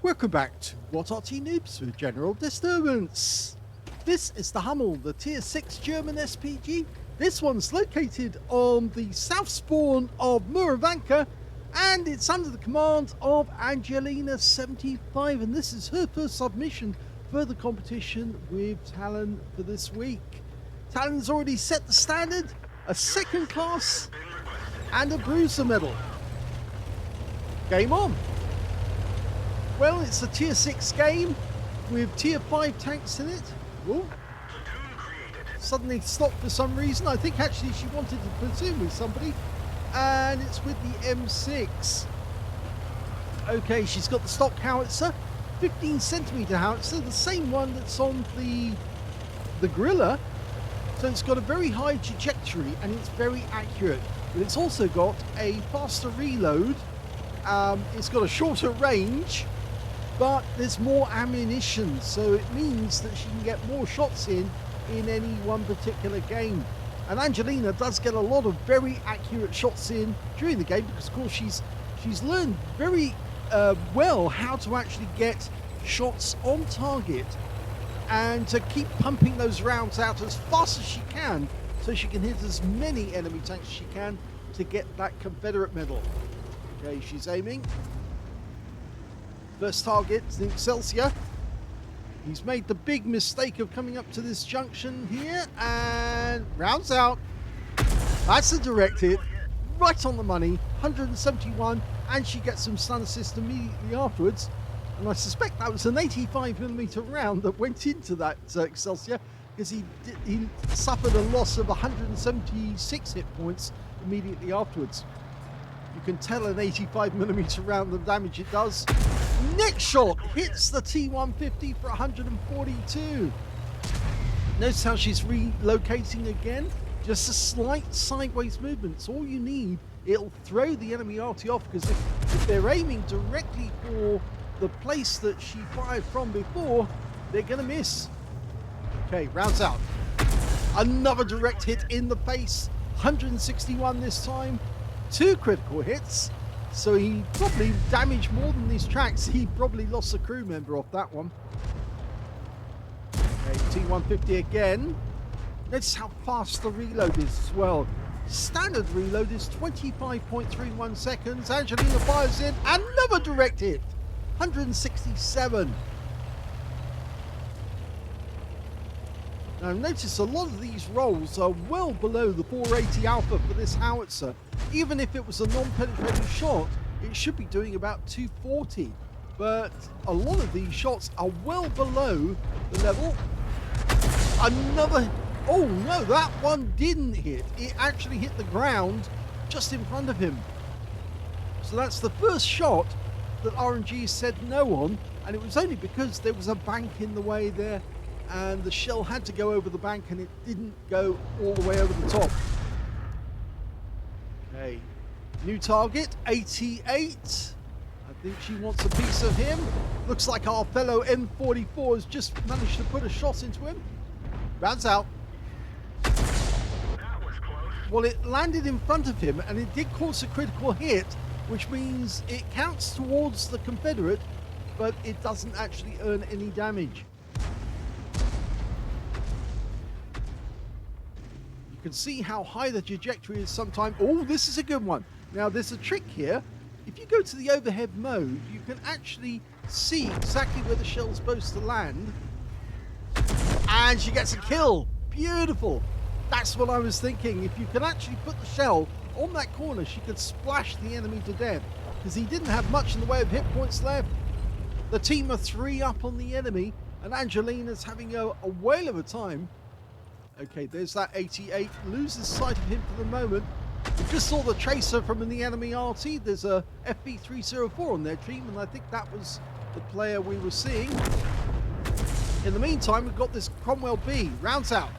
Welcome back to What Arty Noobs with General Disturbance. This is the Hummel, the Tier 6 German SPG. This one's located on the south spawn of Murovanka, and it's under the command of Angelina75, and this is her first submission for the competition with Talon for this week. Talon's already set the standard, a second class and a bruiser medal. Game on. Well, it's a tier 6 game with tier 5 tanks in it. Ooh. Suddenly stopped for some reason. I think actually she wanted to platoon with somebody, and it's with the M6. Okay, she's got the stock howitzer, 15cm howitzer, the same one that's on the Gorilla. So it's got a very high trajectory and it's very accurate, but it's also got a faster reload. It's got a shorter range, but there's more ammunition, so it means that she can get more shots in any one particular game. And Angelina does get a lot of very accurate shots in during the game because, of course, she's learned very well how to actually get shots on target and to keep pumping those rounds out as fast as she can so she can hit as many enemy tanks as she can to get that Confederate medal. Okay, she's aiming. First target is the Excelsior. He's made the big mistake of coming up to this junction here and rounds out. That's a direct hit, right on the money, 171, and she gets some stun assist immediately afterwards. And I suspect that was an 85mm round that went into that Excelsior, because he suffered a loss of 176 hit points immediately afterwards. You can tell an 85mm round the damage it does. Next shot hits the T150 for 142. Notice how she's relocating again. Just a slight sideways movement. It's all you need. It'll throw the enemy Arty off, because if they're aiming directly for the place that she fired from before, they're going to miss. Okay, rounds out. Another direct hit in the face. 161 this time. 2 critical hits. So he probably damaged more than these tracks. He probably lost a crew member off that one. Okay, T150 again. Notice how fast the reload is as well. Standard reload is 25.31 seconds. Angelina fires in. Another direct hit. 167. Now notice a lot of these rolls are well below the 480 alpha for this howitzer. Even if it was a non-penetrating shot, it should be doing about 240. But a lot of these shots are well below the level. Another... Oh no, that one didn't hit. It actually hit the ground just in front of him. So that's the first shot that RNG said no on, and it was only because there was a bank in the way there, and the shell had to go over the bank and it didn't go all the way over the top. Okay, new target, 88. I think she wants a piece of him. Looks like our fellow M44 has just managed to put a shot into him. Rounds out. That was close. Well, it landed in front of him and it did cause a critical hit, which means it counts towards the Confederate, but it doesn't actually earn any damage. You can see how high the trajectory is sometimes. Oh, this is a good one. Now, there's a trick here. If you go to the overhead mode, you can actually see exactly where the shell's supposed to land. And she gets a kill. Beautiful. That's what I was thinking. If you can actually put the shell on that corner, she could splash the enemy to death, because he didn't have much in the way of hit points left. The team are 3 up on the enemy, and Angelina's having a whale of a time. Okay, there's that 88. Loses sight of him for the moment. We just saw the tracer from the enemy Arty. There's a FB304 on their team, and I think that was the player we were seeing. In the meantime, we've got this Cromwell B. Rounds out.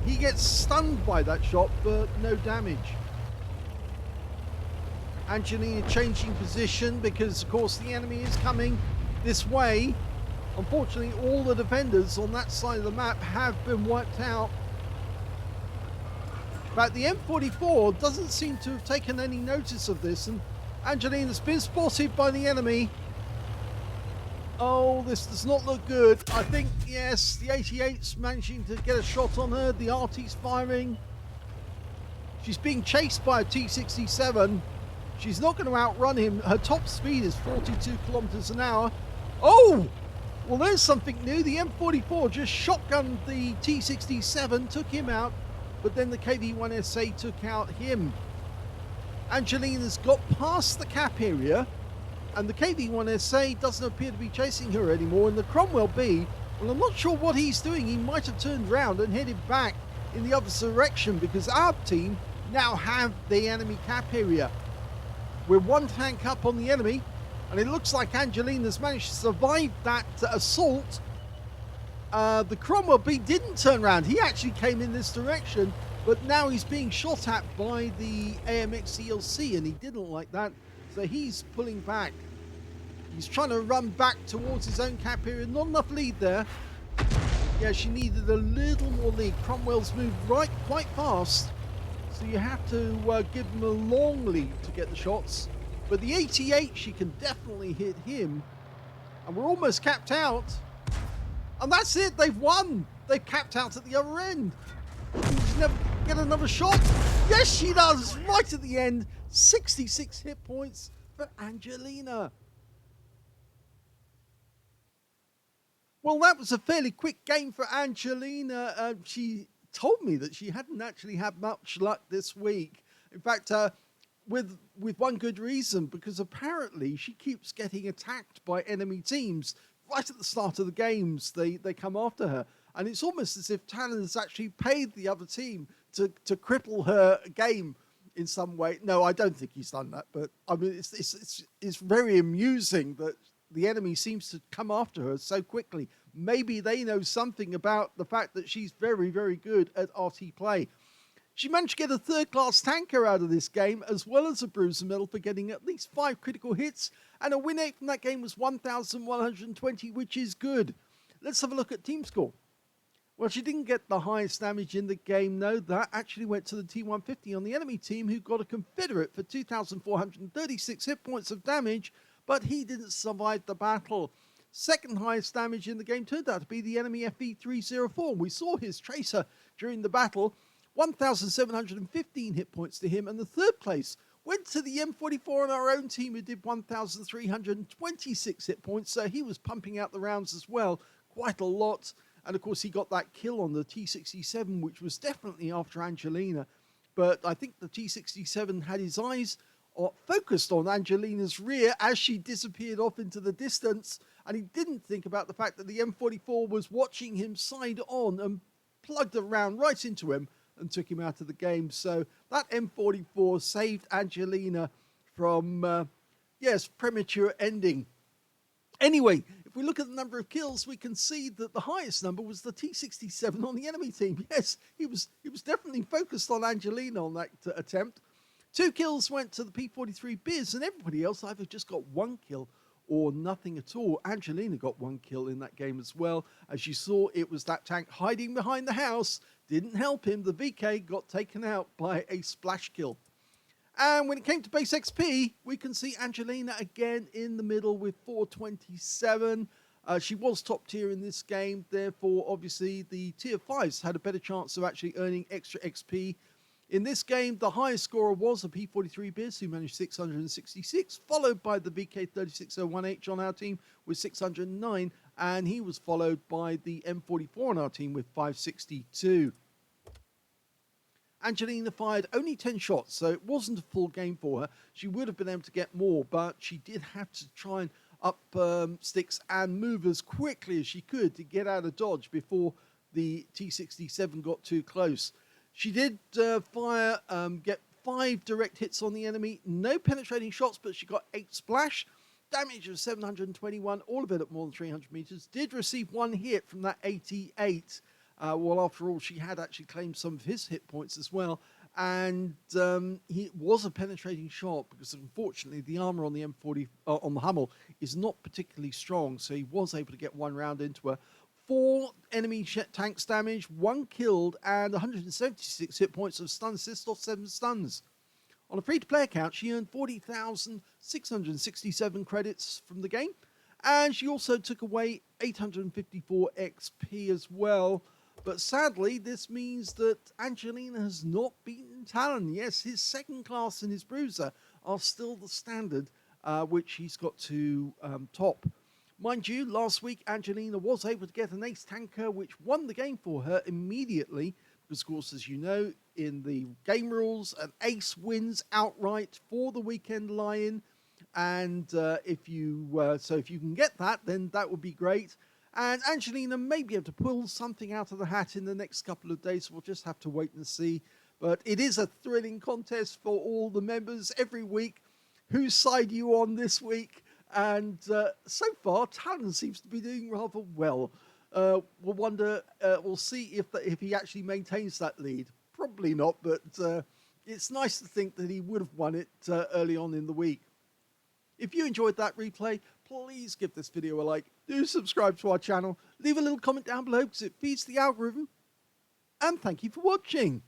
He gets stunned by that shot, but no damage. Angelina changing position because, of course, the enemy is coming this way. Unfortunately, all the defenders on that side of the map have been wiped out. But the M44 doesn't seem to have taken any notice of this, and Angelina's been spotted by the enemy. Oh, this does not look good. I think, yes, the 88's managing to get a shot on her. The Arty's firing. She's being chased by a T67. She's not going to outrun him. Her top speed is 42 kilometers an hour. Oh! Well, there's something new. The M44 just shotgunned the T67, took him out, but then the KV-1SA took out him. Angelina's got past the cap area, and the KV-1SA doesn't appear to be chasing her anymore. And the Cromwell B, well, I'm not sure what he's doing. He might have turned around and headed back in the other direction, because our team now have the enemy cap area. We're one tank up on the enemy, and it looks like Angelina's managed to survive that assault. The Cromwell B didn't turn around. He actually came in this direction, but now he's being shot at by the AMX CLC, and he didn't like that, so he's pulling back. He's trying to run back towards his own cap area. Not enough lead there. Yeah, she needed a little more lead. Cromwell's moved quite fast, so you have to give him a long lead to get the shots. But the 88, she can definitely hit him. And we're almost capped out. And that's it, they've won. They've capped out at the other end. She's never get another shot. Yes, she does, right at the end. 66 hit points for Angelina. Well, that was a fairly quick game for Angelina. She told me that she hadn't actually had much luck this week. In fact, with one good reason, because apparently she keeps getting attacked by enemy teams. Right at the start of the games, they come after her. And it's almost as if Talon has actually paid the other team to cripple her game in some way. No, I don't think he's done that. But I mean, it's very amusing that the enemy seems to come after her so quickly. Maybe they know something about the fact that she's very, very good at RT play. She managed to get a third-class tanker out of this game, as well as a bruiser medal for getting at least 5 critical hits, and a win rate from that game was 1,120, which is good. Let's have a look at team score. Well, she didn't get the highest damage in the game, no. That actually went to the T150 on the enemy team, who got a Confederate for 2,436 hit points of damage, but he didn't survive the battle. Second highest damage in the game turned out to be the enemy FE304. We saw his tracer during the battle. 1,715 hit points to him, and the third place went to the M44 on our own team, who did 1,326 hit points, so he was pumping out the rounds as well, quite a lot. And of course he got that kill on the T67, which was definitely after Angelina, but I think the T67 had his eyes focused on Angelina's rear as she disappeared off into the distance, and he didn't think about the fact that the M44 was watching him side on and plugged a round right into him and took him out of the game. So that M44 saved Angelina from, premature ending. Anyway, if we look at the number of kills, we can see that the highest number was the T67 on the enemy team. Yes, he was definitely focused on Angelina on that attempt. 2 kills went to the P43 Biz, and everybody else either just got 1 kill or nothing at all. Angelina got 1 kill in that game as well. As you saw, it was that tank hiding behind the house. Didn't help him. The VK got taken out by a splash kill. And when it came to base XP, we can see Angelina again in the middle with 427. She was top tier in this game. Therefore, obviously, the tier 5s had a better chance of actually earning extra XP. In this game, the highest scorer was a P43 Biz, who managed 666, followed by the VK3601H on our team with 609, and he was followed by the M44 on our team with 562. Angelina fired only 10 shots, so it wasn't a full game for her. She would have been able to get more, but she did have to try and up sticks and move as quickly as she could to get out of dodge before the T67 got too close. She did get 5 direct hits on the enemy. No penetrating shots, but she got 8 splash. Damage of 721, all of it at more than 300 meters. Did receive 1 hit from that 88. Well, after all, she had actually claimed some of his hit points as well. And he was a penetrating shot, because unfortunately the armor on the M40 on the Hummel is not particularly strong. So he was able to get 1 round into her. 4 enemy tanks damage, 1 killed, and 176 hit points of stun assist off 7 stuns. On a free-to-play account, she earned 40,667 credits from the game, and she also took away 854 XP as well. But sadly, this means that Angelina has not beaten Talon. Yes, his second class and his bruiser are still the standard, which he's got to top. Mind you, last week Angelina was able to get an ace tanker, which won the game for her immediately. Because, of course, as you know, in the game rules, an ace wins outright for the weekend lie-in. And if you can get that, then that would be great. And Angelina may be able to pull something out of the hat in the next couple of days. We'll just have to wait and see. But it is a thrilling contest for all the members every week. Whose side are you on this week? And so far, Talon seems to be doing rather well. We'll see if he actually maintains that lead. Probably not, but it's nice to think that he would have won it early on in the week. If you enjoyed that replay, please give this video a like. Do subscribe to our channel. Leave a little comment down below because it feeds the algorithm. And thank you for watching.